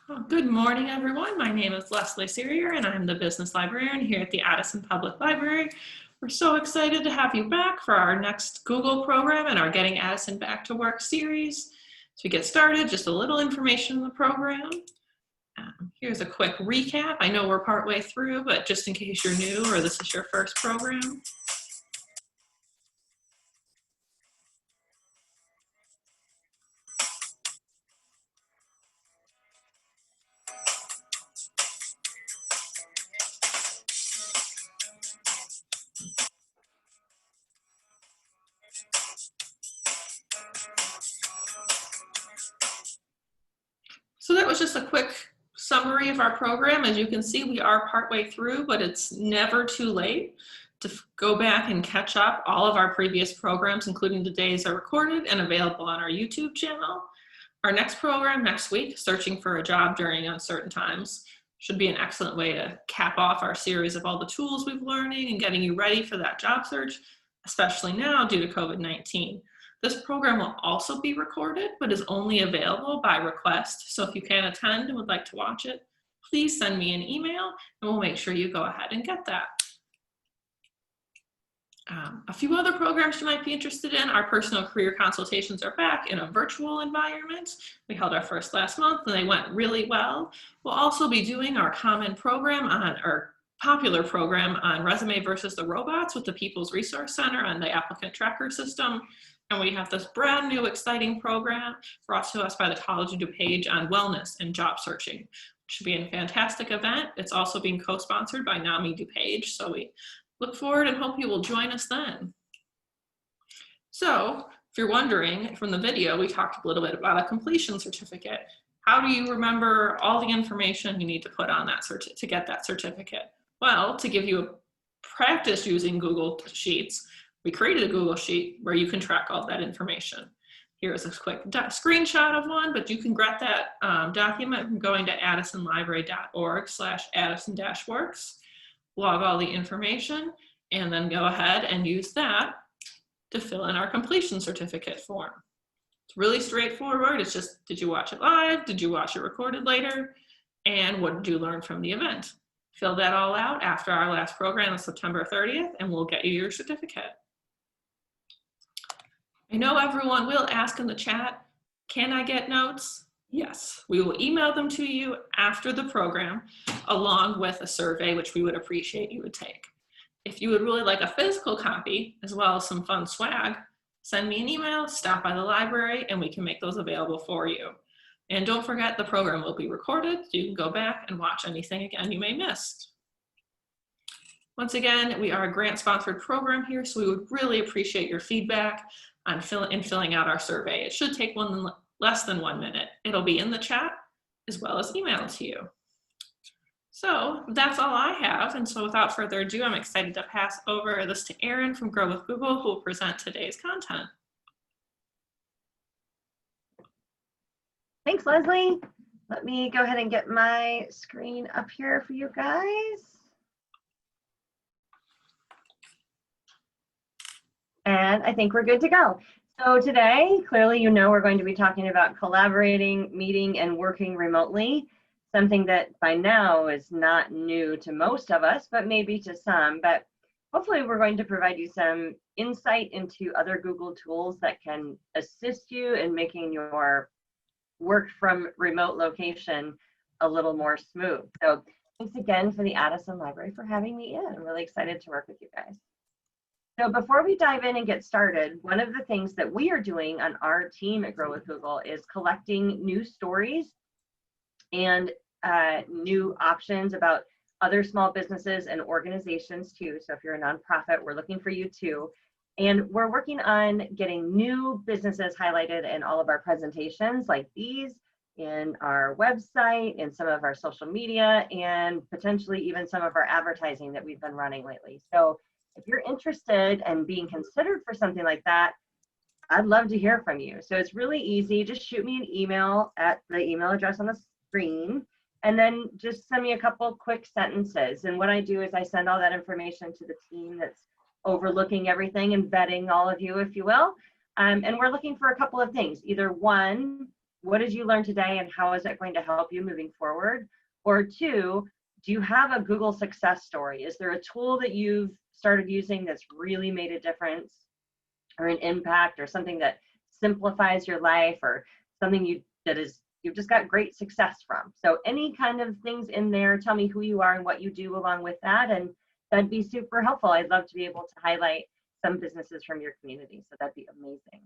Good morning, everyone. My name is Leslie Serrier, and I'm the business librarian here at the Addison Public Library. We're so excited to have you back for our next Google program and our Getting Addison Back to Work series. As we get started, just a little information on the program. Here's a quick recap. I know we're partway through, but just in case you're new or this is your first program. So that was just a quick summary of our program. As you can see, we are partway through, but it's never too late to go back and catch up. All of our previous programs, including today's, are recorded and available on our YouTube channel. Our next program next week, Searching for a Job During Uncertain Times, should be an excellent way to cap off our series of all the tools we've learning and getting you ready for that job search, especially now due to COVID-19. This program will also be recorded, but is only available by request. So if you can attend and would like to watch it, please send me an email and we'll make sure you go ahead and get that. A few other programs you might be interested in. Our personal career consultations are back in a virtual environment. We held our first last month and they went really well. We'll also be doing our common program on our popular program on Resume versus the Robots with the People's Resource Center on the applicant tracker system. And we have this brand new exciting program brought to us by the College of DuPage on wellness and job searching. It should be a fantastic event. It's also being co-sponsored by NAMI DuPage. So we look forward and hope you will join us then. So if you're wondering, from the video, we talked a little bit about a completion certificate. How do you remember all the information you need to put on that to get that certificate? Well, to give you a practice using Google Sheets, we created a Google Sheet where you can track all that information. Here's a quick screenshot of one, but you can get that document from going to addisonlibrary.org/addison-works, log all the information, and then go ahead and use that to fill in our completion certificate form. It's really straightforward. It's just, did you watch it live? Did you watch it recorded later? And what did you learn from the event? Fill that all out after our last program on September 30th, and we'll get you your certificate. I know everyone will ask in the chat, can I get notes? Yes, we will email them to you after the program, along with a survey, which we would appreciate you would take. If you would really like a physical copy, as well as some fun swag, send me an email, stop by the library, and we can make those available for you. And don't forget, the program will be recorded, so you can go back and watch anything again you may miss. Once again, we are a grant-sponsored program here, so we would really appreciate your feedback on filling out our survey. It should take less than 1 minute. It'll be in the chat as well as emailed to you. So that's all I have. And so without further ado, I'm excited to pass over this to Erin from Grow with Google, who will present today's content. Thanks, Leslie. Let me go ahead and get my screen up here for you guys. And I think we're good to go. So today, clearly, you know, we're going to be talking about collaborating, meeting, and working remotely, something that by now is not new to most of us, but maybe to some. But hopefully we're going to provide you some insight into other Google tools that can assist you in making your work from remote location a little more smooth. So thanks again for the Addison Library for having me in. I'm really excited to work with you guys. So before we dive in and get started, one of the things that we are doing on our team at Grow with Google is collecting new stories and new options about other small businesses and organizations too. So if you're a nonprofit, we're looking for you too. And we're working on getting new businesses highlighted in all of our presentations like these, in our website, in some of our social media, and potentially even some of our advertising that we've been running lately. So if you're interested in being considered for something like that, I'd love to hear from you. So it's really easy. Just shoot me an email at the email address on the screen, and then just send me a couple quick sentences. And what I do is I send all that information to the team that's overlooking everything and vetting all of you, if you will. And we're looking for a couple of things. Either one, what did you learn today and how is it going to help you moving forward? Or two, do you have a Google success story? Is there a tool that you've started using that's really made a difference or an impact, or something that simplifies your life, or something you've just got great success from? So any kind of things in there, tell me who you are and what you do along with that, and that'd be super helpful. I'd love to be able to highlight some businesses from your community, so that'd be amazing.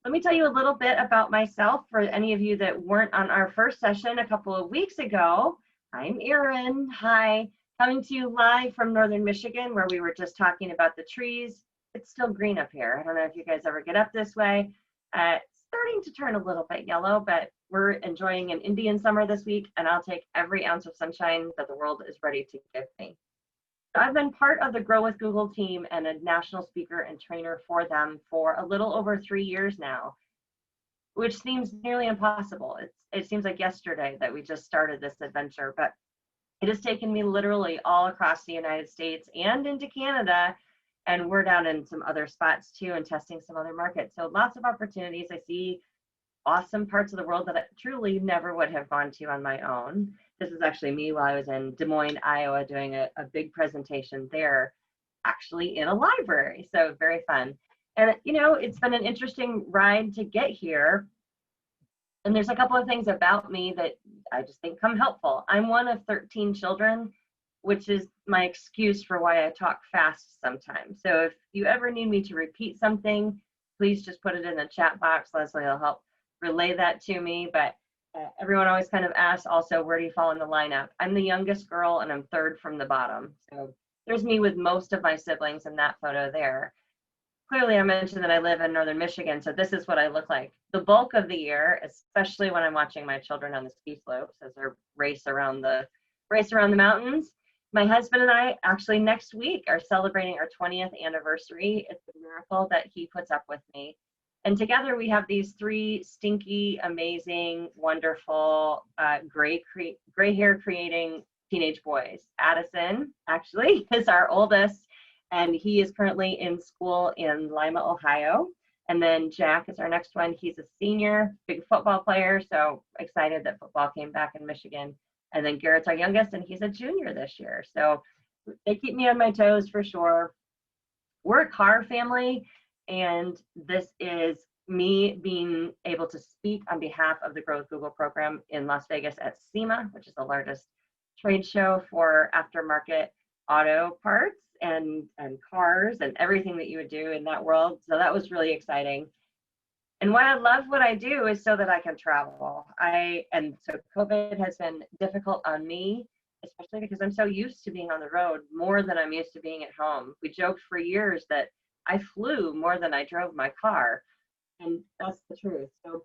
Let me tell you a little bit about myself for any of you that weren't on our first session a couple of weeks ago. I'm Erin. Hi, coming to you live from Northern Michigan, where we were just talking about the trees. It's still green up here. I don't know if you guys ever get up this way. It's starting to turn a little bit yellow, but we're enjoying an Indian summer this week, and I'll take every ounce of sunshine that the world is ready to give me. I've been part of the Grow with Google team and a national speaker and trainer for them for a little over 3 years now, which seems nearly impossible. It seems like yesterday that we just started this adventure, but it has taken me literally all across the United States and into Canada, and we're down in some other spots too and testing some other markets. So lots of opportunities. I see awesome parts of the world that I truly never would have gone to on my own. This is actually me while I was in Des Moines, Iowa, doing a big presentation there, actually in a library. So very fun. And you know, it's been an interesting ride to get here. And there's a couple of things about me that I just think come helpful. I'm one of 13 children, which is my excuse for why I talk fast sometimes. So if you ever need me to repeat something, please just put it in the chat box. Leslie will help relay that to me. But everyone always kind of asks also, where do you fall in the lineup? I'm the youngest girl and I'm third from the bottom. So there's me with most of my siblings in that photo there. Clearly I mentioned that I live in Northern Michigan, so this is what I look like. The bulk of the year, especially when I'm watching my children on the ski slopes as they race around the mountains. My husband and I actually next week are celebrating our 20th anniversary. It's a miracle that he puts up with me. And together we have these 3 stinky, amazing, wonderful, gray hair creating teenage boys. Addison actually is our oldest, and he is currently in school in Lima, Ohio. And then Jack is our next one. He's a senior, big football player, so excited that football came back in Michigan. And then Garrett's our youngest, and he's a junior this year. So they keep me on my toes for sure. We're a car family, and this is me being able to speak on behalf of the Grow with Google program in Las Vegas at SEMA, which is the largest trade show for aftermarket auto parts and cars and everything that you would do in that world. So that was really exciting. And why I love what I do is so that I can travel. And so COVID has been difficult on me, especially because I'm so used to being on the road more than I'm used to being at home. We joked for years that I flew more than I drove my car, and that's the truth. So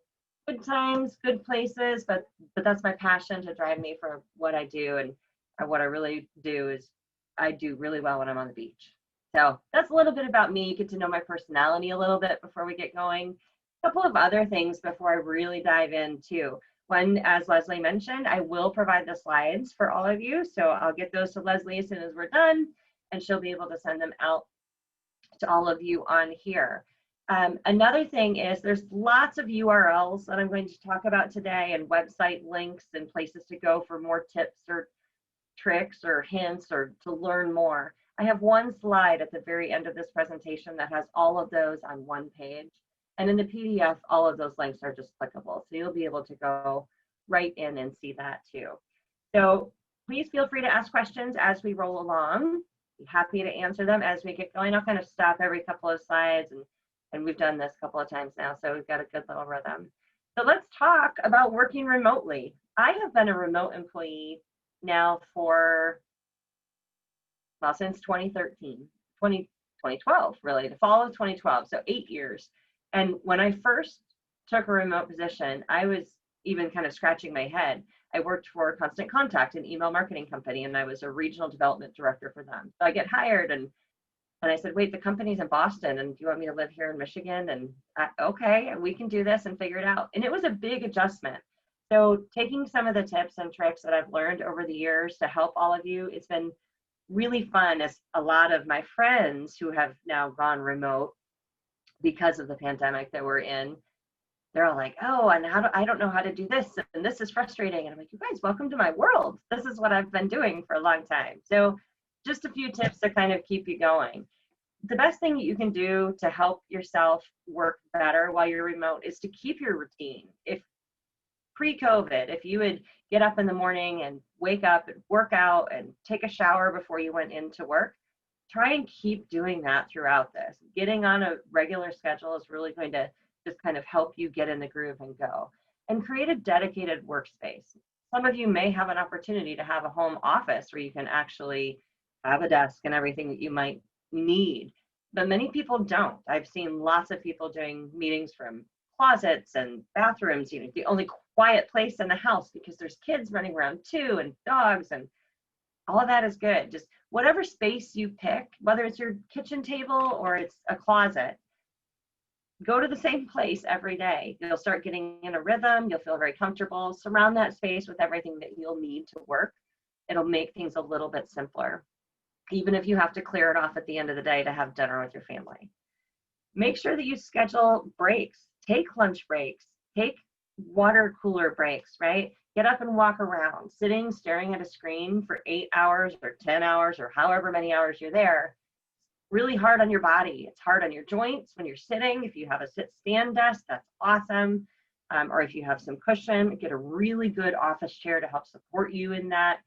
good times, good places, but that's my passion to drive me for what I do. And what I really do is I do really well when I'm on the beach. So that's a little bit about me. You get to know my personality a little bit before we get going. A couple of other things before I really dive in too. One, as Leslie mentioned, I will provide the slides for all of you. So I'll get those to Leslie as soon as we're done, and she'll be able to send them out to all of you on here. Another thing is there's lots of URLs that I'm going to talk about today, and website links and places to go for more tips or tricks or hints or to learn more. I have one slide at the very end of this presentation that has all of those on one page. And in the PDF, all of those links are just clickable. So you'll be able to go right in and see that too. So please feel free to ask questions as we roll along. Be happy to answer them as we get going. I'll kind of stop every couple of slides, and we've done this a couple of times now, so we've got a good little rhythm. So let's talk about working remotely. I have been a remote employee now for, well, since 2012, really, the fall of 2012, so 8 years. And when I first took a remote position, I was even kind of scratching my head. I worked for Constant Contact, an email marketing company, and I was a regional development director for them. So I get hired, and I said, wait, the company's in Boston, and do you want me to live here in Michigan? And okay, we can do this and figure it out. And it was a big adjustment. So taking some of the tips and tricks that I've learned over the years to help all of you, it's been really fun, as a lot of my friends who have now gone remote because of the pandemic that we're in, they're all like, oh, and I don't know how to do this, and this is frustrating. And I'm like, you guys, welcome to my world. This is what I've been doing for a long time. So just a few tips to kind of keep you going. The best thing you can do to help yourself work better while you're remote is to keep your routine. If pre-COVID, if you would get up in the morning and wake up and work out and take a shower before you went into work, try and keep doing that throughout this. Getting on a regular schedule is really going to just kind of help you get in the groove and go. And create a dedicated workspace. Some of you may have an opportunity to have a home office where you can actually have a desk and everything that you might need, but many people don't. I've seen lots of people doing meetings from closets and bathrooms, the only quiet place in the house because there's kids running around too and dogs, and all of that is good. Just whatever space you pick, whether it's your kitchen table or it's a closet, go to the same place every day. You'll start getting in a rhythm. You'll feel very comfortable. Surround that space with everything that you'll need to work. It'll make things a little bit simpler, even if you have to clear it off at the end of the day to have dinner with your family. Make sure that you schedule breaks. Take lunch breaks. Take water cooler breaks, right? Get up and walk around. Sitting, staring at a screen for 8 hours or 10 hours or however many hours you're there, really hard on your body. It's hard on your joints when you're sitting. If you have a sit-stand desk, that's awesome. Or if you have some cushion, get a really good office chair to help support you in that.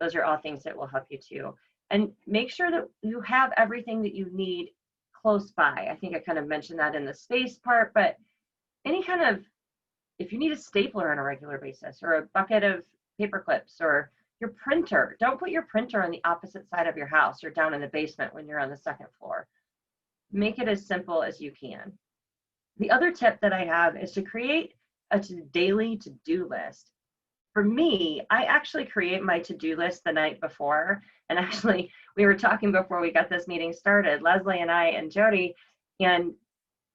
Those are all things that will help you too. And make sure that you have everything that you need close by. I think I kind of mentioned that in the space part, but any kind of, if you need a stapler on a regular basis or a bucket of paper clips or your printer, don't put your printer on the opposite side of your house or down in the basement when you're on the second floor. Make it as simple as you can. The other tip that I have is to create a daily to-do list. For me, I actually create my to-do list the night before. And actually, we were talking before we got this meeting started, Leslie and I and Jody, and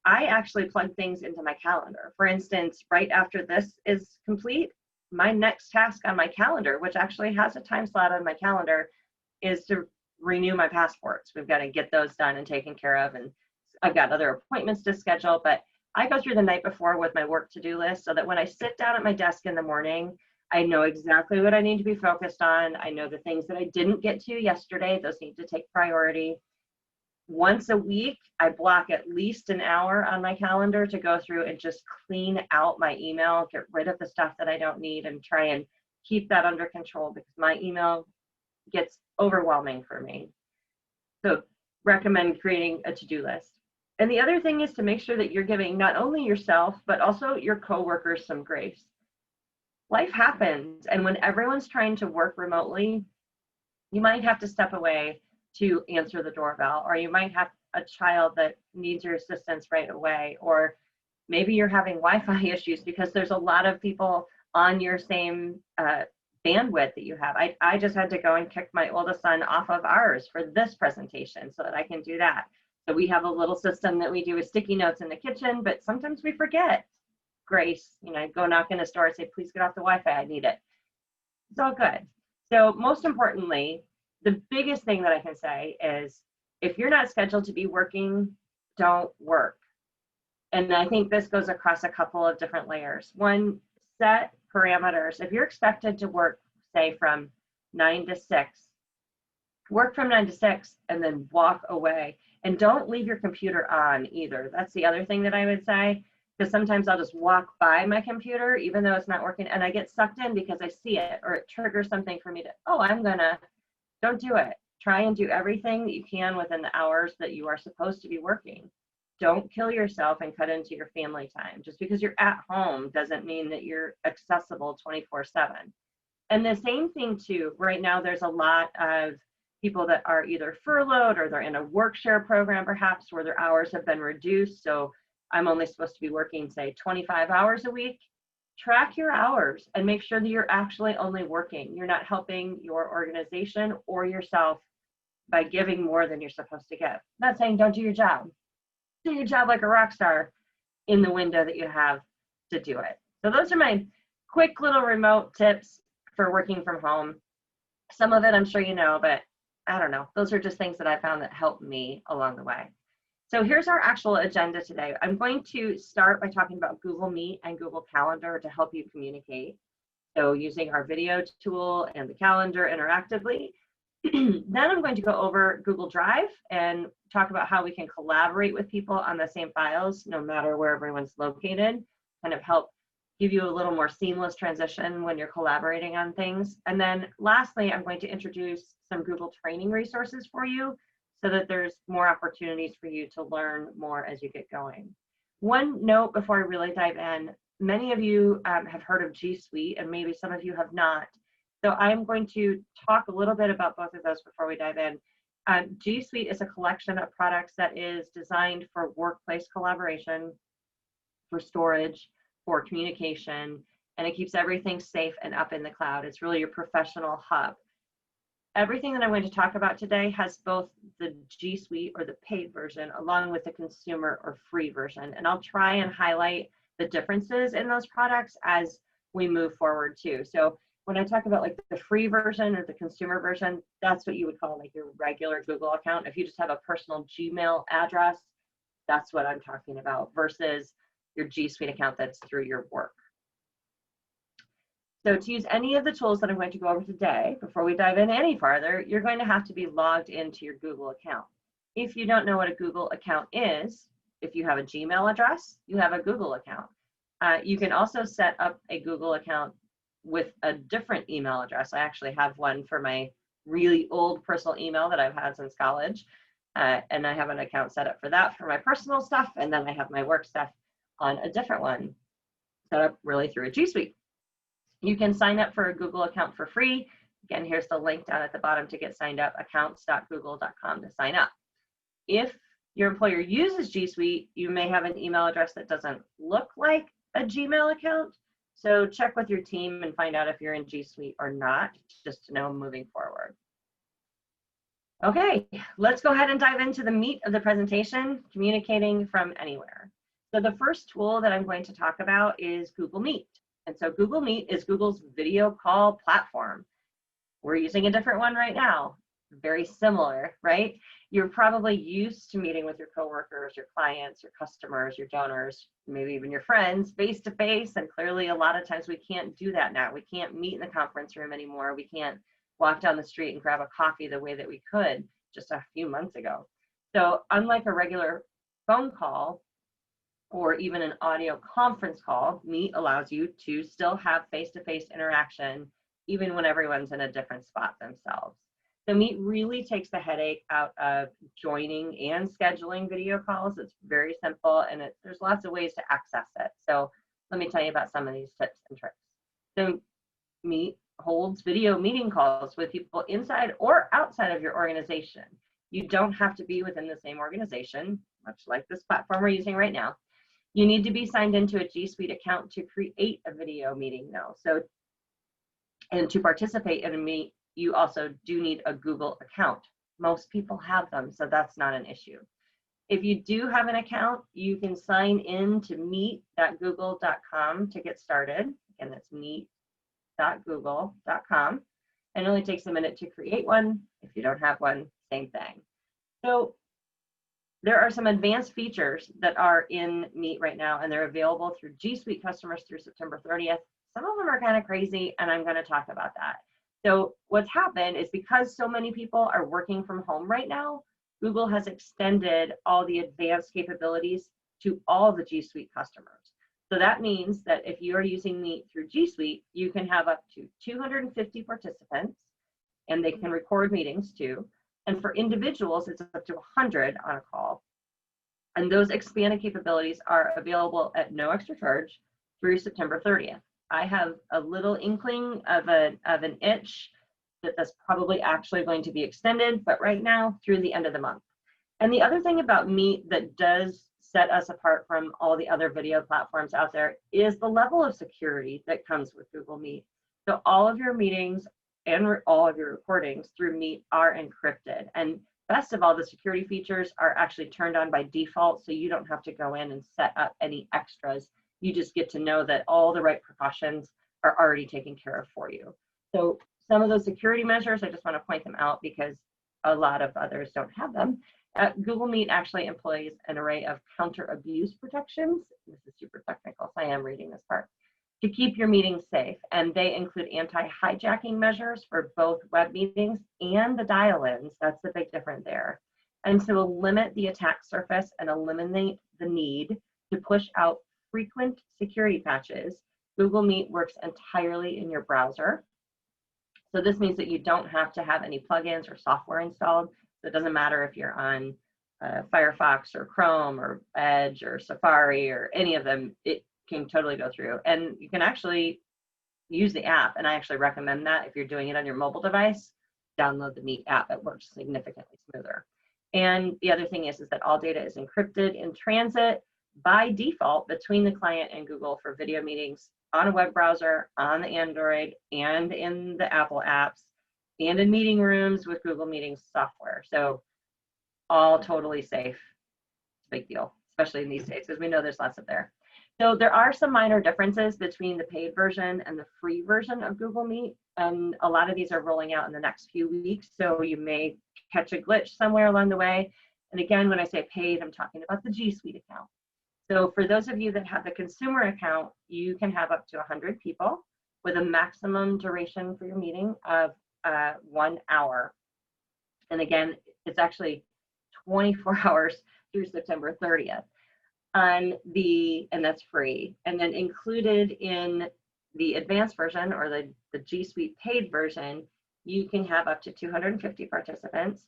I actually plug things into my calendar. For instance, right after this is complete, my next task on my calendar, which actually has a time slot on my calendar, is to renew my passports. We've got to get those done and taken care of. And I've got other appointments to schedule, but I go through the night before with my work to-do list so that when I sit down at my desk in the morning, I know exactly what I need to be focused on. I know the things that I didn't get to yesterday, those need to take priority. Once a week, I block at least an hour on my calendar to go through and just clean out my email, get rid of the stuff that I don't need, and try and keep that under control because my email gets overwhelming for me. So recommend creating a to-do list. And the other thing is to make sure that you're giving not only yourself, but also your coworkers some grace. Life happens, and when everyone's trying to work remotely, you might have to step away to answer the doorbell, or you might have a child that needs your assistance right away, or maybe you're having Wi-Fi issues because there's a lot of people on your same bandwidth that you have. I just had to go and kick my oldest son off of ours for this presentation so that I can do that. So we have a little system that we do with sticky notes in the kitchen, but sometimes we forget. Grace, go knock in the store and say, please get off the Wi-Fi, I need it. It's all good. So most importantly, the biggest thing that I can say is if you're not scheduled to be working, don't work. And I think this goes across a couple of different layers. One, set parameters. If you're expected to work, say from 9 to 6, work from 9 to 6 and then walk away. And don't leave your computer on either. That's the other thing that I would say, because sometimes I'll just walk by my computer even though it's not working and I get sucked in because I see it or it triggers something for me to, don't do it. Try and do everything that you can within the hours that you are supposed to be working. Don't kill yourself and cut into your family time. Just because you're at home doesn't mean that you're accessible 24/7. And the same thing too, right now there's a lot of people that are either furloughed or they're in a work share program perhaps where their hours have been reduced. So I'm only supposed to be working, say, 25 hours a week. Track your hours and make sure that you're actually only working. You're not helping your organization or yourself by giving more than you're supposed to give. I'm not saying don't do your job. Do your job like a rock star in the window that you have to do it. So those are my quick little remote tips for working from home. Some of it I'm sure you know, but I don't know. Those are just things that I found that helped me along the way. So here's our actual agenda today. I'm going to start by talking about Google Meet and Google Calendar to help you communicate. So using our video tool and the calendar interactively. Then I'm going to go over Google Drive and talk about how we can collaborate with people on the same files, no matter where everyone's located, kind of help give you a little more seamless transition when you're collaborating on things. And then lastly, I'm going to introduce some Google training resources for you so that there's more opportunities for you to learn more as you get going. One note before I really dive in, many of you have heard of G Suite and maybe some of you have not. So I'm going to talk a little bit about both of those before we dive in. G Suite is a collection of products that is designed for workplace collaboration, for storage, for communication, and it keeps everything safe and up in the cloud. It's really your professional hub. Everything that I'm going to talk about today has both the G Suite or the paid version along with the consumer or free version. And I'll try and highlight the differences in those products as we move forward too. So when I talk about like the free version or the consumer version, that's what you would call like your regular Google account. If you just have a personal Gmail address, that's what I'm talking about versus your G Suite account that's through your work. So to use any of the tools that I'm going to go over today, before we dive in any farther, you're going to have to be logged into your Google account. If you don't know what a Google account is, if you have a Gmail address, you have a Google account. You can also set up a Google account with a different email address. I actually have one for my really old personal email that I've had since college. And I have an account set up for that for my personal stuff. And then I have my work stuff on a different one set up really through a G Suite. You can sign up for a Google account for free. Again, here's the link down at the bottom to get signed up, accounts.google.com to sign up. If your employer uses G Suite, you may have an email address that doesn't look like a Gmail account. So check with your team and find out if you're in G Suite or not, just to know moving forward. Okay, let's go ahead and dive into the meat of the presentation, communicating from anywhere. So the first tool that I'm going to talk about is Google Meet. And so Google Meet is Google's video call platform. We're using a different one right now. Very similar, right? You're probably used to meeting with your coworkers, your clients, your customers, your donors, maybe even your friends face to face. And clearly a lot of times we can't do that now. We can't meet in the conference room anymore. We can't walk down the street and grab a coffee the way that we could just a few months ago. So unlike a regular phone call or even an audio conference call, Meet allows you to still have face-to-face interaction even when everyone's in a different spot themselves. So Meet really takes the headache out of joining and scheduling video calls. It's very simple and there's lots of ways to access it. So let me tell you about some of these tips and tricks. So Meet holds video meeting calls with people inside or outside of your organization. You don't have to be within the same organization, much like this platform we're using right now. You need to be signed into a G Suite account to create a video meeting though. So, and to participate in a Meet, you also do need a Google account. Most people have them, so that's not an issue. If you do have an account, you can sign in to meet.google.com to get started. Again, that's meet.google.com. And it only takes a minute to create one. If you don't have one, same thing. So there are some advanced features that are in Meet right now, and they're available through G Suite customers through September 30th. Some of them are kind of crazy, and I'm going to talk about that. So what's happened is because so many people are working from home right now, Google has extended all the advanced capabilities to all the G Suite customers. So that means that if you are using Meet through G Suite, you can have up to 250 participants, and they can record meetings too. And for individuals, it's up to 100 on a call. And those expanded capabilities are available at no extra charge through September 30th. I have a little inkling of an itch that that's probably actually going to be extended, but right now through the end of the month. And the other thing about Meet that does set us apart from all the other video platforms out there is the level of security that comes with Google Meet. So all of your meetings and all of your recordings through Meet are encrypted. And best of all, the security features are actually turned on by default, so you don't have to go in and set up any extras. You just get to know that all the right precautions are already taken care of for you. So some of those security measures, I just want to point them out because a lot of others don't have them. Google Meet actually employs an array of counter abuse protections. This is super technical, so I am reading this part. To keep your meetings safe, and they include anti-hijacking measures for both web meetings and the dial-ins. That's the big difference there. And to limit the attack surface and eliminate the need to push out frequent security patches, Google Meet works entirely in your browser. So this means that you don't have to have any plugins or software installed. So it doesn't matter if you're on Firefox or Chrome or Edge or Safari or any of them, it can totally go through. And you can actually use the app, and I actually recommend that if you're doing it on your mobile device, download the Meet app. It works significantly smoother. And the other thing is that all data is encrypted in transit by default between the client and Google for video meetings on a web browser, on the Android, and in the Apple apps, and in meeting rooms with Google Meetings software. So all totally safe. It's a big deal, especially in these days, because we know there's lots of there. So there are some minor differences between the paid version and the free version of Google Meet, and a lot of these are rolling out in the next few weeks, so you may catch a glitch somewhere along the way. And again, when I say paid, I'm talking about the G Suite account. So for those of you that have the consumer account, you can have up to 100 people with a maximum duration for your meeting of 1 hour. And again, it's actually 24 hours through September 30th. And that's free. And then included in the advanced version, or the G Suite paid version, you can have up to 250 participants,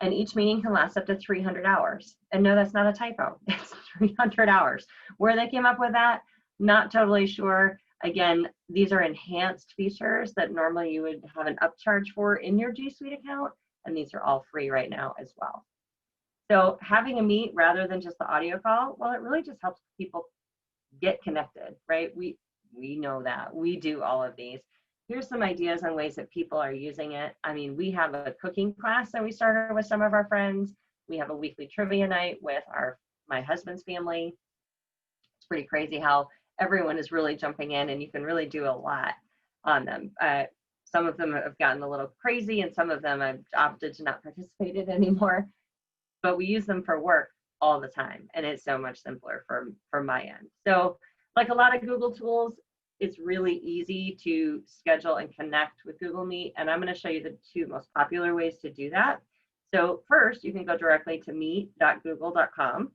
and each meeting can last up to 300 hours. And no, that's not a typo, it's 300 hours. Where they came up with that, not totally sure. Again, these are enhanced features that normally you would have an upcharge for in your G Suite account, and these are all free right now as well. So having a Meet rather than just the audio call, well, it really just helps people get connected, right? We know that. We do all of these. Here's some ideas on ways that people are using it. I mean, we have a cooking class that we started with some of our friends. We have a weekly trivia night with my husband's family. It's pretty crazy how everyone is really jumping in, and you can really do a lot on them. Some of them have gotten a little crazy, and some of them I've opted to not participate in anymore. But we use them for work all the time, and it's so much simpler from my end. So like a lot of Google tools, it's really easy to schedule and connect with Google Meet, and I'm going to show you the 2 most popular ways to do that. So first, you can go directly to meet.google.com,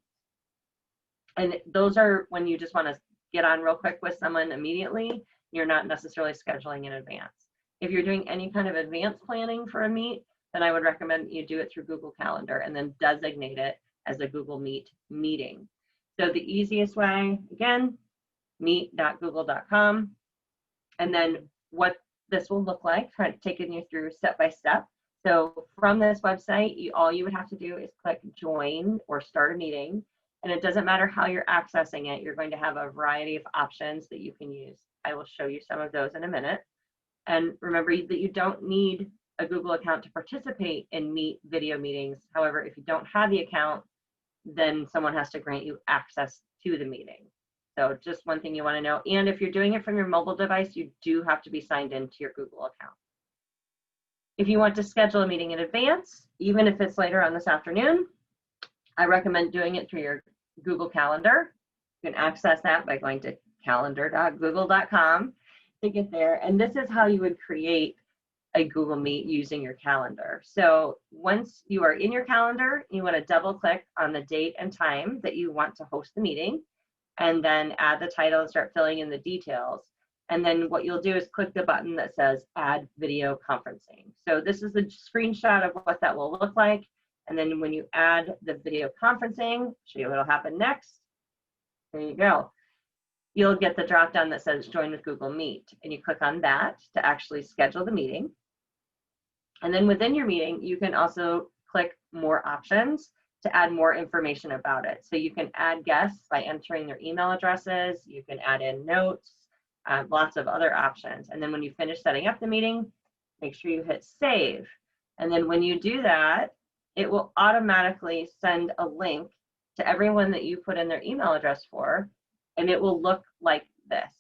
and those are when you just want to get on real quick with someone immediately. You're not necessarily scheduling in advance. If you're doing any kind of advanced planning for a Meet, then I would recommend you do it through Google Calendar and then designate it as a Google Meet meeting. So the easiest way, again, meet.google.com. And then what this will look like, taking you through step by step. So from this website, all you would have to do is click join or start a meeting. And it doesn't matter how you're accessing it, you're going to have a variety of options that you can use. I will show you some of those in a minute. And remember that you don't need a Google account to participate in Meet video meetings. However, if you don't have the account, then someone has to grant you access to the meeting. So just one thing you want to know. And if you're doing it from your mobile device, you do have to be signed into your Google account. If you want to schedule a meeting in advance, even if it's later on this afternoon, I recommend doing it through your Google Calendar. You can access that by going to calendar.google.com to get there. And this is how you would create a Google Meet using your calendar. So once you are in your calendar, you want to double click on the date and time that you want to host the meeting, and then add the title and start filling in the details. And then what you'll do is click the button that says add video conferencing. So this is a screenshot of what that will look like. And then when you add the video conferencing, show you what'll happen next. There you go. You'll get the drop down that says join with Google Meet, and you click on that to actually schedule the meeting. And then within your meeting, you can also click more options to add more information about it. So you can add guests by entering their email addresses. You can add in notes, lots of other options. And then when you finish setting up the meeting, make sure you hit save. And then when you do that, it will automatically send a link to everyone that you put in their email address for, and it will look like this.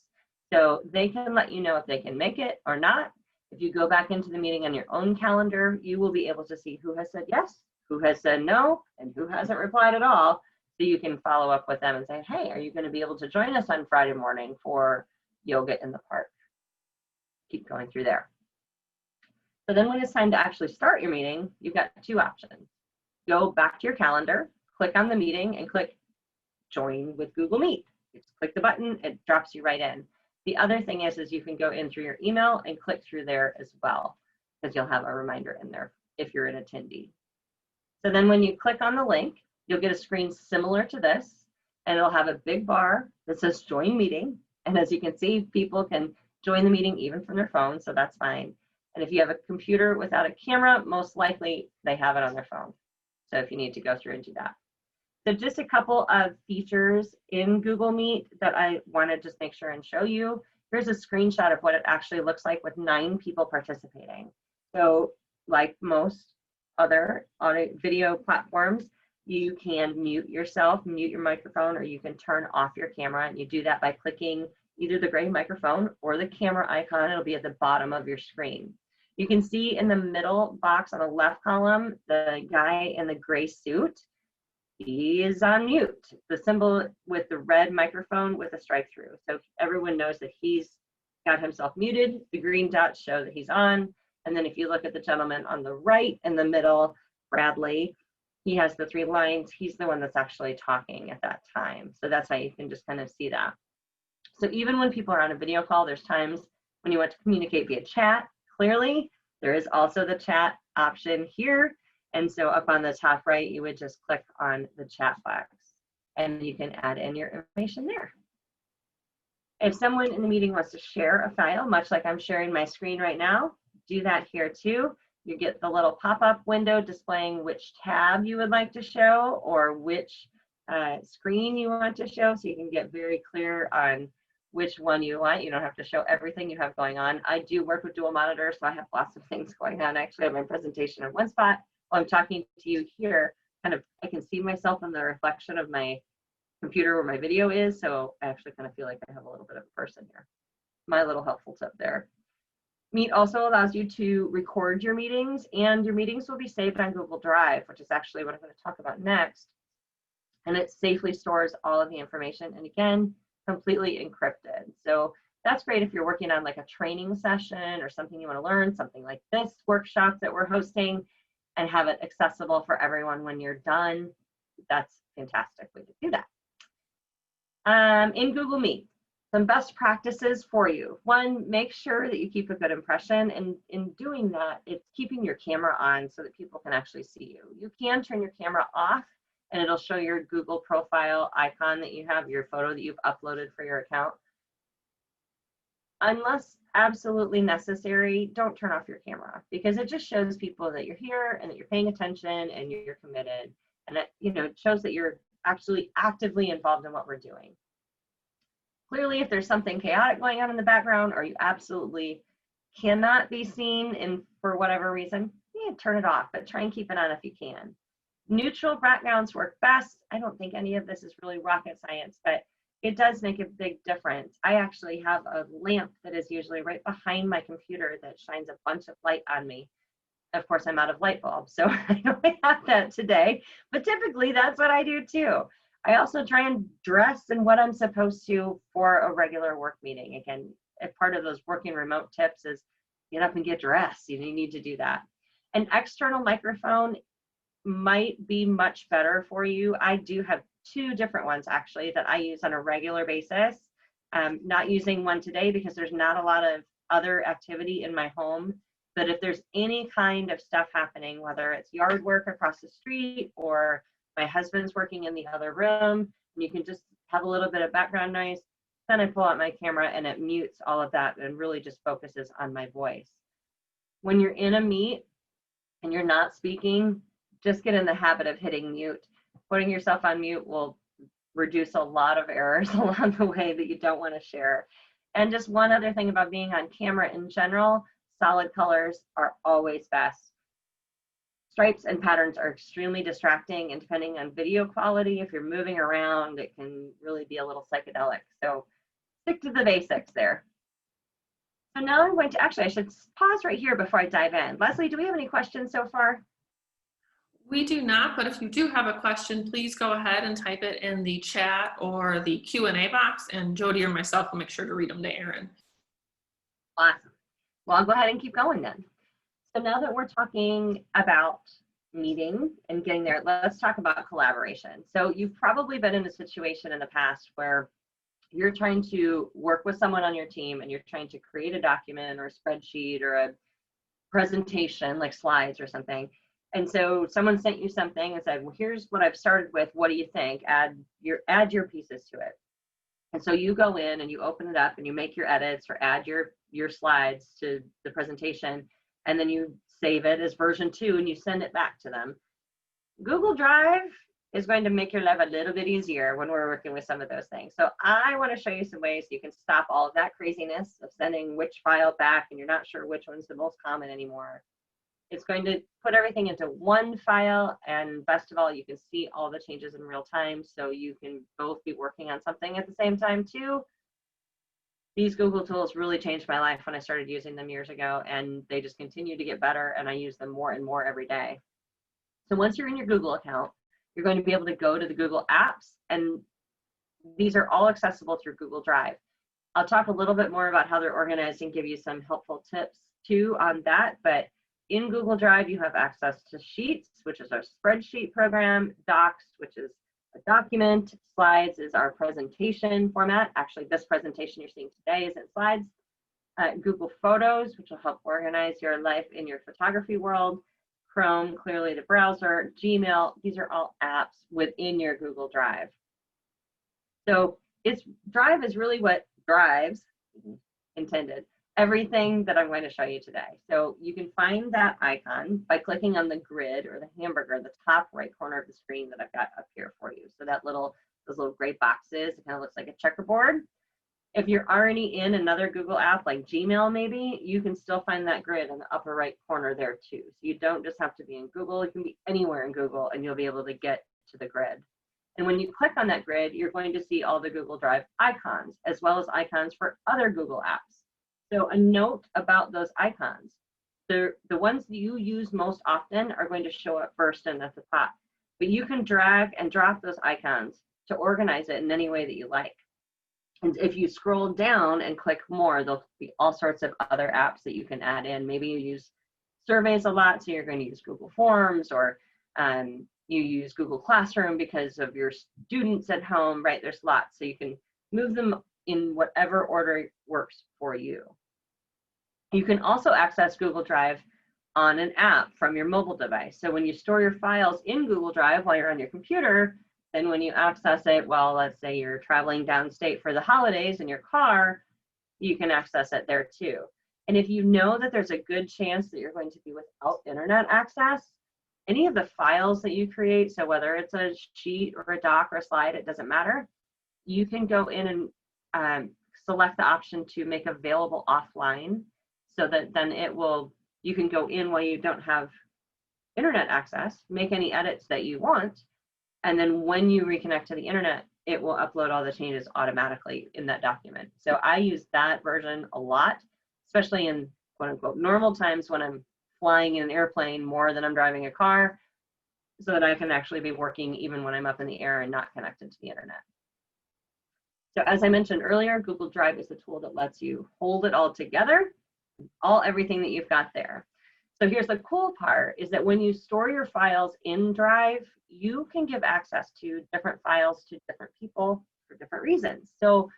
So they can let you know if they can make it or not. If you go back into the meeting on your own calendar, you will be able to see who has said yes, who has said no and who hasn't replied at all, so you can follow up with them and say, hey, are you going to be able to join us on Friday morning for yoga in the park? Keep going through there. So then when it's time to actually start your meeting, you've got two options. Go back to your calendar, click on the meeting, and click Join with Google Meet. Just click the button, it drops you right in. The other thing is you can go in through your email and click through there as well, because you'll have a reminder in there if you're an attendee. So then when you click on the link, you'll get a screen similar to this, and it'll have a big bar that says Join Meeting. And as you can see, people can join the meeting even from their phone, so that's fine. And if you have a computer without a camera, most likely they have it on their phone. So if you need to go through and do that. So just a couple of features in Google Meet that I want to just make sure and show you. Here's a screenshot of what it actually looks like with 9 people participating. So like most other audio video platforms, you can mute yourself, mute your microphone, or you can turn off your camera. And you do that by clicking either the gray microphone or the camera icon. It'll be at the bottom of your screen. You can see in the middle box on the left column, the guy in the gray suit. He is on mute, the symbol with the red microphone with a strike through. So everyone knows that he's got himself muted. The green dots show that he's on. And then if you look at the gentleman on the right in the middle, Bradley, he has the 3 lines. He's the one that's actually talking at that time. So that's how you can just kind of see that. So even when people are on a video call, there's times when you want to communicate via chat. Clearly, there is also the chat option here. And so up on the top right, you would just click on the chat box and you can add in your information there. If someone in the meeting wants to share a file, much like I'm sharing my screen right now, do that here too. You get the little pop-up window displaying which tab you would like to show or which screen you want to show, so you can get very clear on which one you want. You don't have to show everything you have going on. I do work with dual monitors, so I have lots of things going on. I actually have my presentation in one spot while I'm talking to you here. Kind of, I can see myself in the reflection of my computer where my video is, so I actually kind of feel like I have a little bit of a person here. My little helpful tip there. Meet also allows you to record your meetings, and your meetings will be saved on Google Drive, which is actually what I'm going to talk about next. And it safely stores all of the information, and again, completely encrypted. So that's great if you're working on like a training session or something you want to learn, something like this workshop that we're hosting, and have it accessible for everyone when you're done. That's a fantastic way to do that. In Google Meet, some best practices for you. One, make sure that you keep a good impression, and in doing that, it's keeping your camera on so that people can actually see you. You can turn your camera off and it'll show your Google profile icon that you have, your photo that you've uploaded for your account. Unless absolutely necessary, don't turn off your camera, because it just shows people that you're here and that you're paying attention and you're committed, and it, it shows that you're actually actively involved in what we're doing. Clearly, if there's something chaotic going on in the background or you absolutely cannot be seen and for whatever reason, turn it off, but try and keep it on if you can. Neutral backgrounds work best. I don't think any of this is really rocket science, but it does make a big difference. I actually have a lamp that is usually right behind my computer that shines a bunch of light on me. Of course, I'm out of light bulbs, so I don't have that today, but typically that's what I do too. I also try and dress in what I'm supposed to for a regular work meeting. Again, if part of those working remote tips is get up and get dressed, you need to do that. An external microphone might be much better for you. I do have 2 different ones actually that I use on a regular basis. Not using one today because there's not a lot of other activity in my home. But if there's any kind of stuff happening, whether it's yard work across the street or my husband's working in the other room, and you can just have a little bit of background noise, then I pull out my camera and it mutes all of that and really just focuses on my voice. When you're in a meet and you're not speaking, just get in the habit of hitting mute. Putting yourself on mute will reduce a lot of errors along the way that you don't want to share. And just one other thing about being on camera in general, solid colors are always best. Stripes and patterns are extremely distracting, and depending on video quality, if you're moving around, it can really be a little psychedelic. So stick to the basics there. So now I'm going to, actually, I should pause right here before I dive in. Leslie, do we have any questions so far? We do not, but if you do have a question, please go ahead and type it in the chat or the Q&A box, and Jody or myself will make sure to read them to Erin. Awesome. Well, I'll go ahead and keep going then. So now that we're talking about meeting and getting there, let's talk about collaboration. So you've probably been in a situation in the past where you're trying to work with someone on your team and you're trying to create a document or a spreadsheet or a presentation like slides or something. And so someone sent you something and said, well, here's what I've started with. What do you think? Add your pieces to it. And so you go in and you open it up and you make your edits or add your slides to the presentation, and then you save it as version 2 and you send it back to them. Google Drive is going to make your life a little bit easier when we're working with some of those things. So I want to show you some ways you can stop all of that craziness of sending which file back and you're not sure which one's the most common anymore. It's going to put everything into one file, and best of all, you can see all the changes in real time, so you can both be working on something at the same time too. These Google tools really changed my life when I started using them years ago, and they just continue to get better, and I use them more and more every day. So once you're in your Google account, you're going to be able to go to the Google apps, and these are all accessible through Google Drive. I'll talk a little bit more about how they're organized and give you some helpful tips too on that, but in Google Drive, you have access to Sheets, which is our spreadsheet program, Docs, which is a document, Slides is our presentation format. Actually, this presentation you're seeing today is in Slides. Google Photos, which will help organize your life in your photography world. Chrome, clearly the browser, Gmail, these are all apps within your Google Drive. So Drive is really what drives, intended, everything that I'm going to show you today. So you can find that icon by clicking on the grid or the hamburger in the top right corner of the screen that I've got up here for you. So those little gray boxes, it kind of looks like a checkerboard. If you're already in another Google app like Gmail maybe, you can still find that grid in the upper right corner there too. So you don't just have to be in Google, you can be anywhere in Google and you'll be able to get to the grid. And when you click on that grid, you're going to see all the Google Drive icons as well as icons for other Google apps. So a note about those icons, the ones that you use most often are going to show up first and at the top, but you can drag and drop those icons to organize it in any way that you like. And if you scroll down and click more, there'll be all sorts of other apps that you can add in. Maybe you use surveys a lot, so you're going to use Google Forms, or you use Google Classroom because of your students at home, right? There's lots, so you can move them in whatever order works for you. You can also access Google Drive on an app from your mobile device. So when you store your files in Google Drive while you're on your computer, then when you access it, well, let's say you're traveling downstate for the holidays in your car, you can access it there too. And if you know that there's a good chance that you're going to be without internet access, any of the files that you create, so whether it's a sheet or a doc or a slide, it doesn't matter, you can go in and select the option to make available offline, so that then you can go in while you don't have internet access, make any edits that you want, and then when you reconnect to the internet, it will upload all the changes automatically in that document. So I use that version a lot, especially in quote unquote normal times when I'm flying in an airplane more than I'm driving a car, so that I can actually be working even when I'm up in the air and not connected to the internet. So as I mentioned earlier, Google Drive is the tool that lets you hold it all together, everything that you've got there. So here's the cool part, is that when you store your files in Drive, you can give access to different files to different people for different reasons. So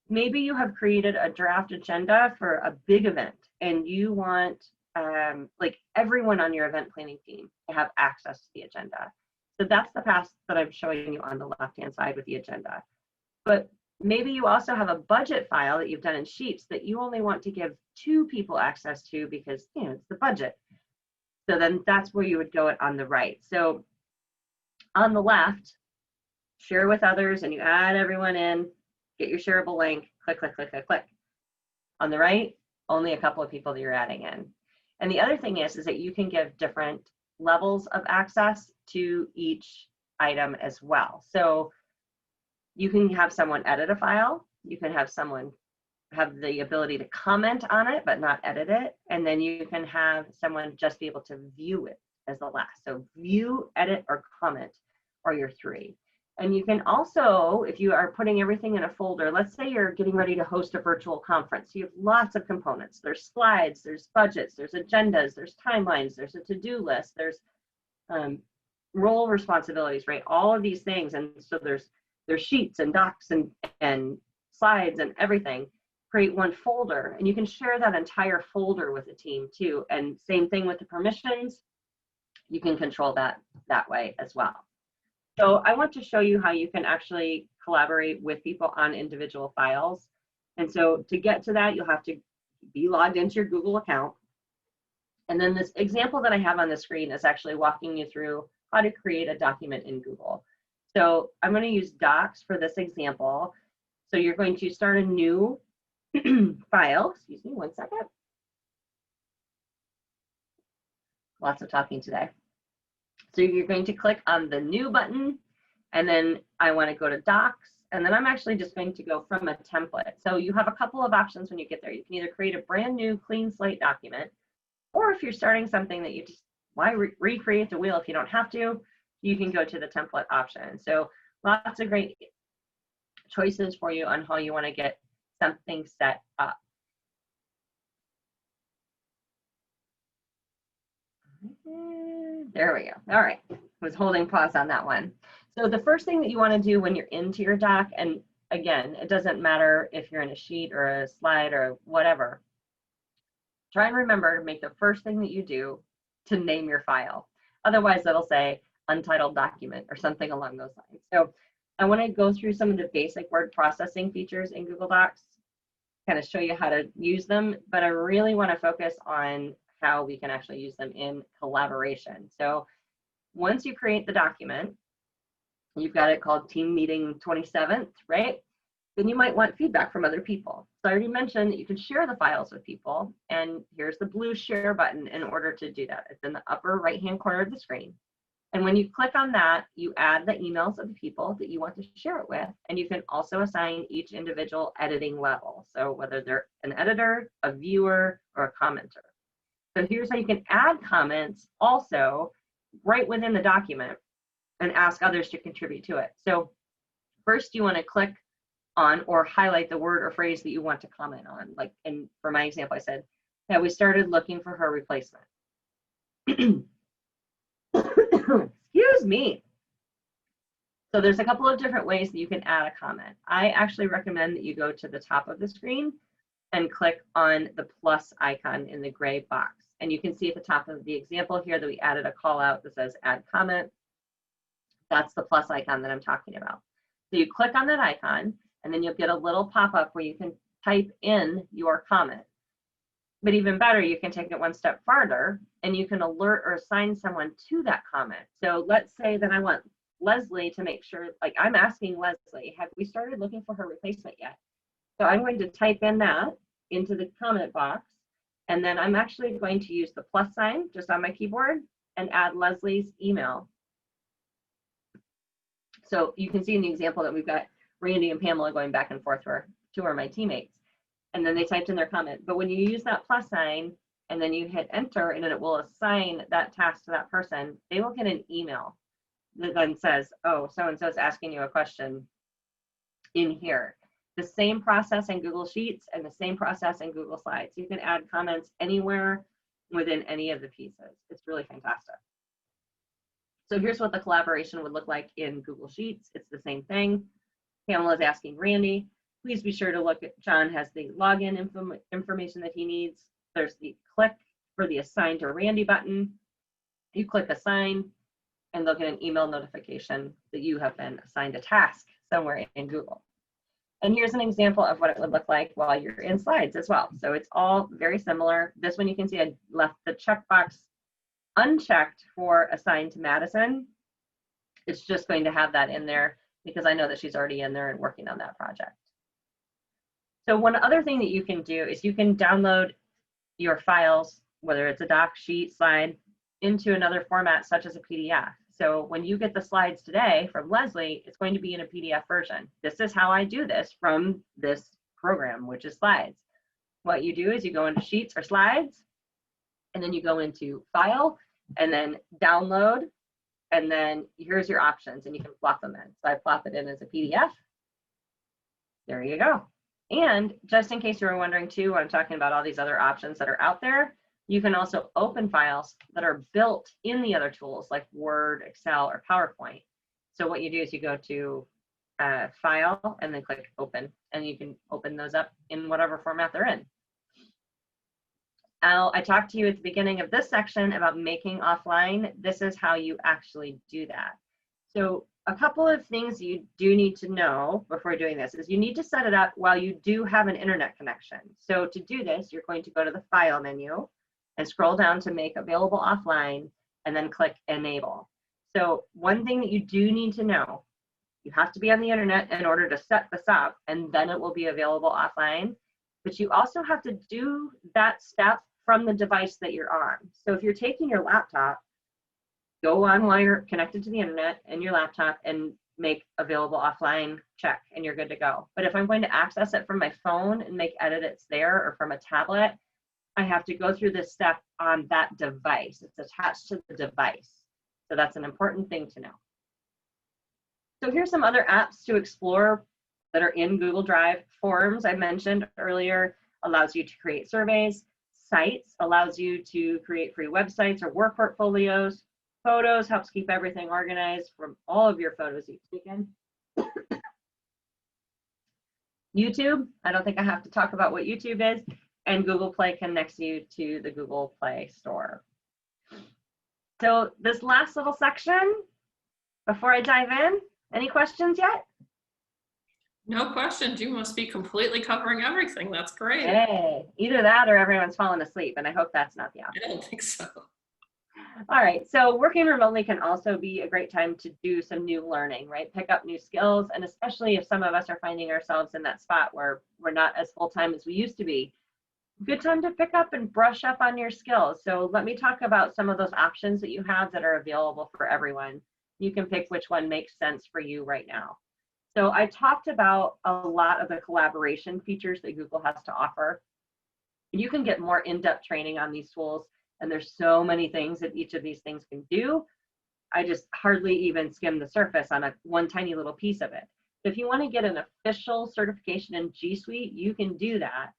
maybe you have created a draft agenda for a big event and you want like everyone on your event planning team to have access to the agenda. So that's the path that I'm showing you on the left-hand side with the agenda. But maybe you also have a budget file that you've done in Sheets that you only want to give 2 people access to because, you know, it's the budget. So then that's where you would go on the right. So on the left, share with others, and you add everyone in, get your shareable link, click, click, click, click, click. On the right, only a couple of people that you're adding in. And the other thing is that you can give different levels of access to each item as well. So you can have someone edit a file, you can have someone have the ability to comment on it but not edit it, and then you can have someone just be able to view it. as the last. So view, edit, or comment are your three. And you can also, if you are putting everything in a folder, let's say you're getting ready to host a virtual conference. You have lots of components. There's slides, there's budgets, there's agendas, there's timelines, there's a to-do list, there's role responsibilities, right? All of these things. And so there's sheets and docs and slides and everything. Create one folder, and you can share that entire folder with a team too. And same thing with the permissions. You can control that way as well. So I want to show you how you can actually collaborate with people on individual files. And so to get to that, you'll have to be logged into your Google account. And then this example that I have on the screen is actually walking you through how to create a document in Google. So I'm going to use Docs for this example. So you're going to start a new file. Excuse me, 1 second. Lots of talking today. So you're going to click on the new button, and then I want to go to Docs, and then I'm actually just going to go from a template. So you have a couple of options when you get there. You can either create a brand new clean slate document, or if you're starting something that you just, why recreate the wheel if you don't have to, you can go to the template option. So lots of great choices for you on how you want to get something set up. There we go. All right, was holding pause on that one. So the first thing that you want to do when you're into your doc, and again, it doesn't matter if you're in a sheet or a slide or whatever, try and remember to make the first thing that you do to name your file. Otherwise, it'll say untitled document or something along those lines. So I want to go through some of the basic word processing features in Google Docs, kind of show you how to use them, but I really want to focus on how we can actually use them in collaboration. So once you create the document, you've got it called Team Meeting 27th, right? Then you might want feedback from other people. So I already mentioned that you can share the files with people, and here's the blue share button in order to do that. It's in the upper right-hand corner of the screen. And when you click on that, you add the emails of the people that you want to share it with, and you can also assign each individual editing level. So whether they're an editor, a viewer, or a commenter. So here's how you can add comments also right within the document and ask others to contribute to it. So first you want to click on or highlight the word or phrase that you want to comment on. Like for my example, I said that we started looking for her replacement. Excuse me. So there's a couple of different ways that you can add a comment. I actually recommend that you go to the top of the screen and click on the plus icon in the gray box. And you can see at the top of the example here that we added a call out that says add comment. That's the plus icon that I'm talking about. So you click on that icon, and then you'll get a little pop-up where you can type in your comment. But even better, you can take it one step farther, and you can alert or assign someone to that comment. So let's say that I want Leslie to make sure, like I'm asking Leslie, have we started looking for her replacement yet? So I'm going to type in that into the comment box, and then I'm actually going to use the plus sign just on my keyboard and add Leslie's email. So you can see in the example that we've got Randy and Pamela going back and forth for two of my teammates, and then they typed in their comment. But when you use that plus sign and then you hit enter, and then it will assign that task to that person, they will get an email that then says, oh, so-and-so is asking you a question in here. The same process in Google Sheets and the same process in Google Slides. You can add comments anywhere within any of the pieces. It's really fantastic. So here's what the collaboration would look like in Google Sheets. It's the same thing. Pamela is asking Randy, please be sure to look at, John has the login information that he needs. There's the click for the assign to Randy button. You click assign, and they'll get an email notification that you have been assigned a task somewhere in Google. And here's an example of what it would look like while you're in Slides as well. So it's all very similar. This one you can see I left the checkbox unchecked for assign to Madison. It's just going to have that in there because I know that she's already in there and working on that project. So one other thing that you can do is you can download your files, whether it's a doc, sheet, slide, into another format such as a PDF. So when you get the slides today from Leslie, it's going to be in a PDF version. This is how I do this from this program, which is Slides. What you do is you go into Sheets or Slides, and then you go into File, and then download, and then here's your options, and you can plop them in. So I plop it in as a PDF. There you go. And just in case you were wondering too, I'm talking about all these other options that are out there, you can also open files that are built in the other tools like Word, Excel, or PowerPoint. So what you do is you go to File and then click Open, and you can open those up in whatever format they're in. Now, I talked to you at the beginning of this section about making offline. This is how you actually do that. So a couple of things you do need to know before doing this is you need to set it up while you do have an internet connection. So to do this, you're going to go to the File menu and scroll down to Make Available Offline, and then click Enable. So one thing that you do need to know, you have to be on the internet in order to set this up, and then it will be available offline. But you also have to do that step from the device that you're on. So if you're taking your laptop, go on while you're connected to the internet and your laptop and make available offline check, and you're good to go. But if I'm going to access it from my phone and make edits there, or from a tablet, I have to go through this step on that device. It's attached to the device. So that's an important thing to know. So here's some other apps to explore that are in Google Drive. Forms, I mentioned earlier, allows you to create surveys. Sites allows you to create free websites or work portfolios. Photos helps keep everything organized from all of your photos you've taken. YouTube, I don't think I have to talk about what YouTube is. And Google Play connects you to the Google Play Store. So this last little section, before I dive in, any questions yet? No questions. You must be completely covering everything. That's great. Hey, either that or everyone's fallen asleep, and I hope that's not the option. I don't think so. All right, so working remotely can also be a great time to do some new learning, right? Pick up new skills, and especially if some of us are finding ourselves in that spot where we're not as full-time as we used to be, good time to pick up and brush up on your skills. So let me talk about some of those options that you have that are available for everyone. You can pick which one makes sense for you right now. So I talked about a lot of the collaboration features that Google has to offer. You can get more in-depth training on these tools, and there's so many things that each of these things can do. I just hardly even skimmed the surface on one tiny little piece of it. If you want to get an official certification in G Suite, you can do that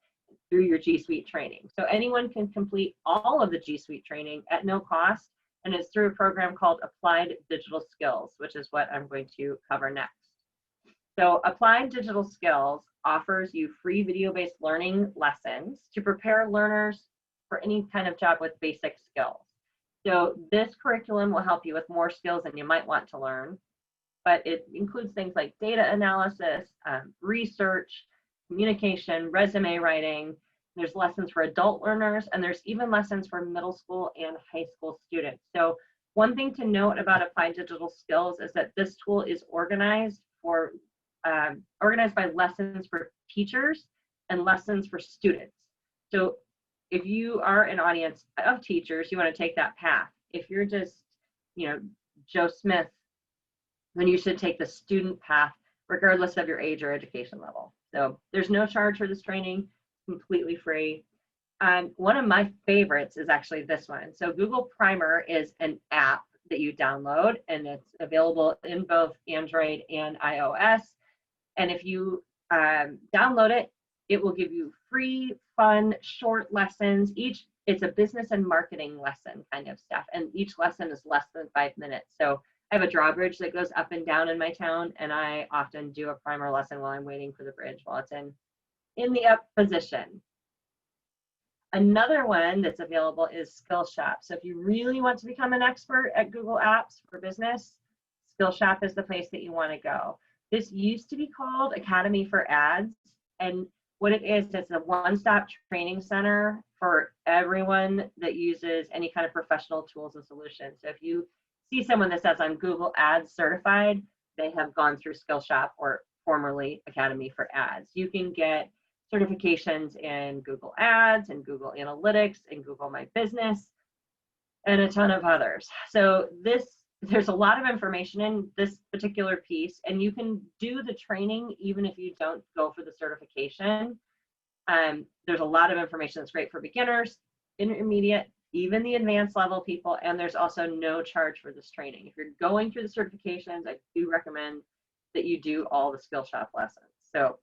through your G Suite training. So anyone can complete all of the G Suite training at no cost, and it's through a program called Applied Digital Skills, which is what I'm going to cover next. So Applied Digital Skills offers you free video-based learning lessons to prepare learners for any kind of job with basic skills. So this curriculum will help you with more skills than you might want to learn, but it includes things like data analysis, research, communication, resume writing. There's lessons for adult learners, and there's even lessons for middle school and high school students. So one thing to note about Applied Digital Skills is that this tool is organized by lessons for teachers and lessons for students. So if you are an audience of teachers, you want to take that path. If you're just, Joe Smith, then you should take the student path, regardless of your age or education level. So there's no charge for this training, completely free. One of my favorites is actually this one. So Google Primer is an app that you download, and it's available in both Android and iOS. And if you download it, it will give you free, fun, short lessons. It's a business and marketing lesson kind of stuff, and each lesson is less than 5 minutes. So I have a drawbridge that goes up and down in my town, and I often do a primer lesson while I'm waiting for the bridge while it's in the up position. Another one that's available is Skillshop. So if you really want to become an expert at Google Apps for Business, Skillshop is the place that you want to go. This used to be called Academy for Ads, and what it is, it's a one-stop training center for everyone that uses any kind of professional tools and solutions. So if you see someone that says I'm Google Ads certified, they have gone through Skillshop, or formerly Academy for Ads. You can get certifications in Google Ads and Google Analytics and Google My Business and a ton of others. So there's a lot of information in this particular piece, and you can do the training even if you don't go for the certification. There's a lot of information that's great for beginners, intermediate, even the advanced level people, and there's also no charge for this training. If you're going through the certifications, I do recommend that you do all the Skillshop lessons. So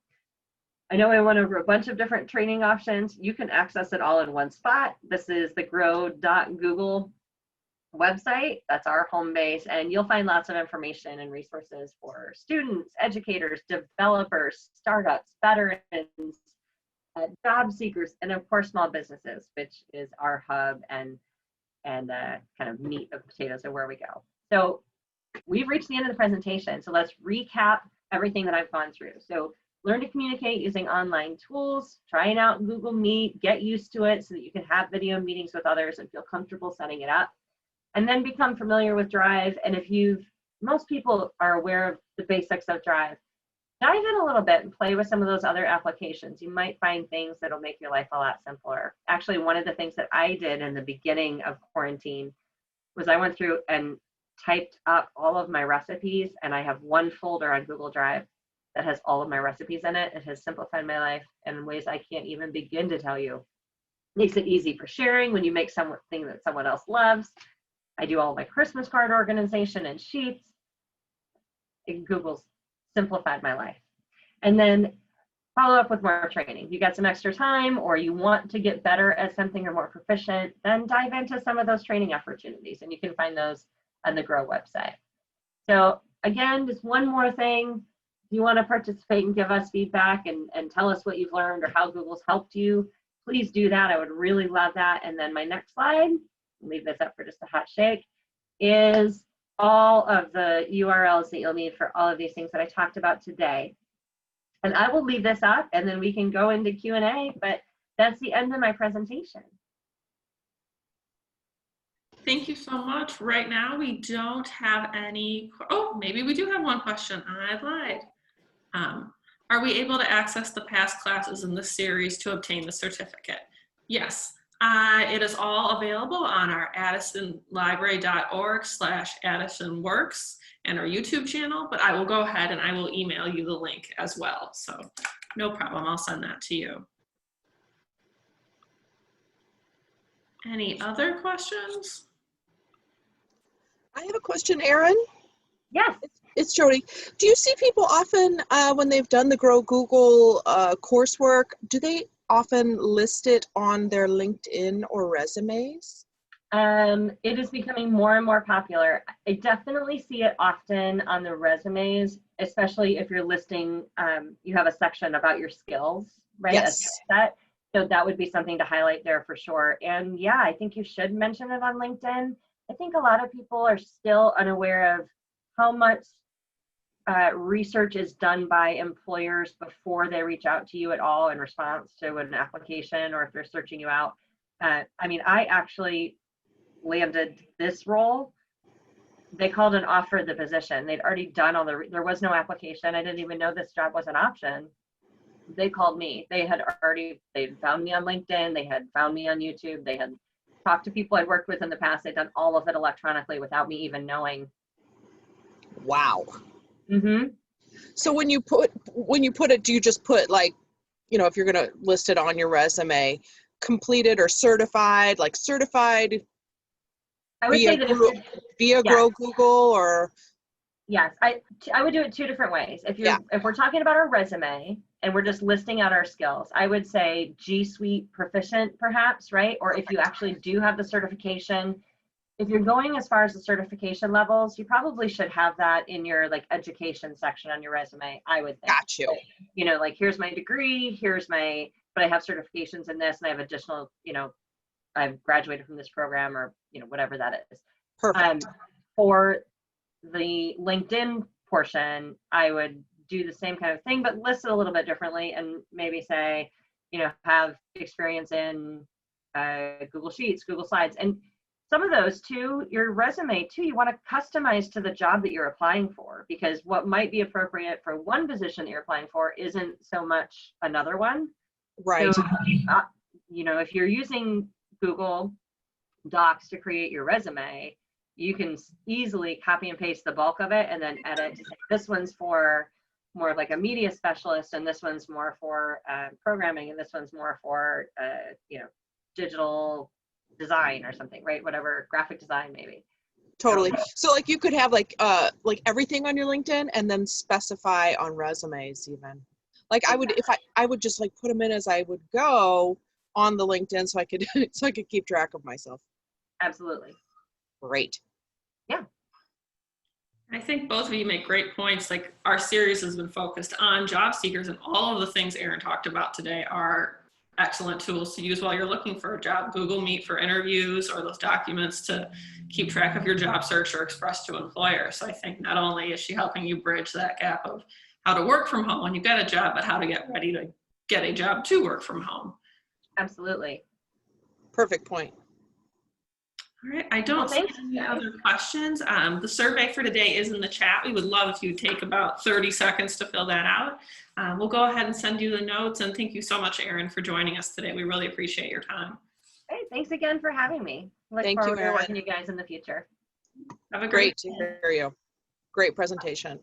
I know I went over a bunch of different training options. You can access it all in one spot. This is the grow.google website. That's our home base, and you'll find lots of information and resources for students, educators, developers, startups, veterans, job seekers, and of course small businesses, which is our hub and kind of meat of potatoes of where we go. So we've reached the end of the presentation. So let's recap everything that I've gone through. So learn to communicate using online tools, trying out Google Meet, get used to it so that you can have video meetings with others and feel comfortable setting it up. And then become familiar with Drive. And if most people are aware of the basics of Drive, dive in a little bit and play with some of those other applications. You might find things that'll make your life a lot simpler. Actually, one of the things that I did in the beginning of quarantine was I went through and typed up all of my recipes, and I have one folder on Google Drive that has all of my recipes in it. It has simplified my life in ways I can't even begin to tell you. Makes it easy for sharing when you make something that someone else loves. I do all my Christmas card organization and sheets. Google's simplified my life. And then follow up with more training. You got some extra time, or you want to get better at something or more proficient, then dive into some of those training opportunities, and you can find those on the Grow website. So again, just one more thing. If you want to participate and give us feedback and tell us what you've learned or how Google's helped you, please do that. I would really love that. And then my next slide, leave this up for just a hot shake, is all of the URLs that you'll need for all of these things that I talked about today. And I will leave this up and then we can go into Q&A, but that's the end of my presentation. Thank you so much. Right now, we don't have any, oh, maybe we do have one question. I lied. Are we able to access the past classes in this series to obtain the certificate? Yes. It is all available on our addisonlibrary.org/addisonworks and our YouTube channel, but I will go ahead and I will email you the link as well. So no problem, I'll send that to you. Any other questions? I have a question, Erin. Yes. It's Jody. Do you see people often when they've done the Grow Google coursework, do they often list it on their LinkedIn or resumes? It is becoming more and more popular. I definitely see it often on the resumes, especially if you're listing, you have a section about your skills, right? Yes. A skill set. So that would be something to highlight there for sure. And yeah, I think you should mention it on LinkedIn. I think a lot of people are still unaware of how much research is done by employers before they reach out to you at all in response to an application or if they're searching you out. I mean, I actually landed this role. They called and offered the position. They'd already done all there was no application. I didn't even know this job was an option. They called me. They'd found me on LinkedIn. They had found me on YouTube. They had talked to people I'd worked with in the past. They'd done all of it electronically without me even knowing. Wow. Mm-hmm. So when you put it, do you just put, like, you know, if you're going to list it on your resume, completed or certified, like certified I would say that via Grow Google, or? Yes, I would do it two different ways. If we're talking about our resume and we're just listing out our skills, I would say G Suite proficient perhaps, right? Or if you actually do have the certification, if you're going as far as the certification levels, you probably should have that in your like education section on your resume, I would think. Got you. You know, like here's my degree, but I have certifications in this and I have additional, you know, I've graduated from this program or, you know, whatever that is. Perfect. For the LinkedIn portion, I would do the same kind of thing, but list it a little bit differently and maybe say, you know, have experience in Google Sheets, Google Slides, and some of those too, your resume too, you want to customize to the job that you're applying for, because what might be appropriate for one position that you're applying for isn't so much another one. Right. So, you know, if you're using Google Docs to create your resume, you can easily copy and paste the bulk of it and then edit to say, this one's for more like a media specialist, and this one's more for programming, and this one's more for, you know, digital design or something, right? Whatever, graphic design maybe. Totally. So like you could have like everything on your LinkedIn and then specify on resumes even. Like I would, if I would just like put them in as I would go on the LinkedIn so I could so I could keep track of myself. Absolutely. Great. Yeah. I think both of you make great points. Like our series has been focused on job seekers, and all of the things Erin talked about today are excellent tools to use while you're looking for a job. Google Meet for interviews, or those documents to keep track of your job search or express to employers. So I think not only is she helping you bridge that gap of how to work from home when you get a job, but how to get ready to get a job to work from home. Absolutely. Perfect point. All right, I don't see any other questions. The survey for today is in the chat. We would love if you take about 30 seconds to fill that out. We'll go ahead and send you the notes, and thank you so much, Erin, for joining us today. We really appreciate your time. Hey, thanks again for having me. Look Thank you, forward to Erin. working with you guys in the future. Have a Great great to hear you. Great presentation.